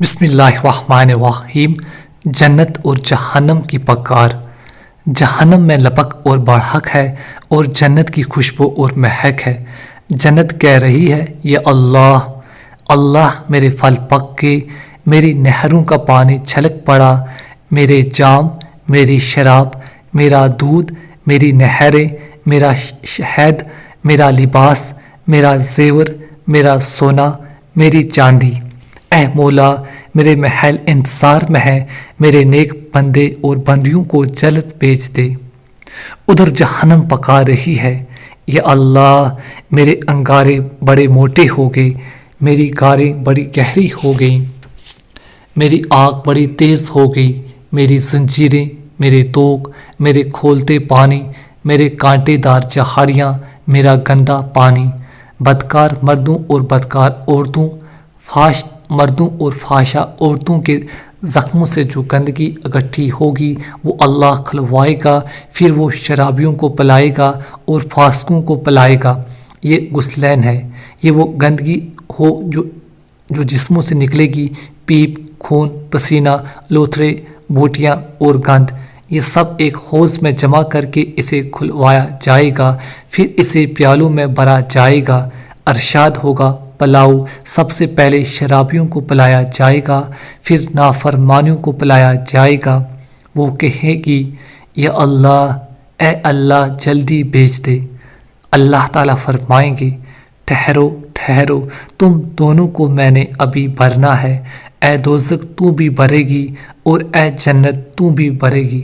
بسم اللہ الرحمن الرحیم۔ جنت اور جہنم کی پکار۔ جہنم میں لپک اور بڑھک ہے اور جنت کی خوشبو اور مہک ہے۔ جنت کہہ رہی ہے یا اللہ، اللہ میرے پھل پک گئے، میری نہروں کا پانی چھلک پڑا، میرے جام، میری شراب، میرا دودھ، میری نہریں، میرا شہد، میرا لباس، میرا زیور، میرا سونا، میری چاندی۔ اے مولا، میرے محل انتظار میں ہے، میرے نیک بندے اور بندیوں کو جلد بھیج دے۔ ادھر جہنم پکا رہی ہے یا اللہ، میرے انگارے بڑے موٹے ہو گئے، میری گاریں بڑی گہری ہو گئیں، میری آگ بڑی تیز ہو گئی، میری زنجیریں، میرے توق، میرے کھولتے پانی، میرے کانٹے دار چہاڑیاں، میرا گندا پانی۔ بدکار مردوں اور بدکار عورتوں، فحش مردوں اور فحشہ عورتوں کے زخموں سے جو گندگی اکٹھی ہوگی وہ اللہ کھلوائے گا، پھر وہ شرابیوں کو پلائے گا اور فاسقوں کو پلائے گا۔ یہ غسلین ہے، یہ وہ گندگی ہو جو جسموں سے نکلے گی، پیپ، خون، پسینہ، لوتھڑے، بوٹیاں اور گند، یہ سب ایک حوض میں جمع کر کے اسے کھلوایا جائے گا، پھر اسے پیالوں میں بھرا جائے گا۔ ارشاد ہوگا پلاؤ، سب سے پہلے شرابیوں کو پلایا جائے گا، پھر نافرمانیوں کو پلایا جائے گا۔ وہ کہے گی یا اللہ، اے اللہ جلدی بھیج دے۔ اللہ تعالیٰ فرمائیں گے ٹھہرو ٹھہرو، تم دونوں کو میں نے ابھی بھرنا ہے۔ اے دوزخ تو بھی بھرے گی اور اے جنت تو بھی بھرے گی۔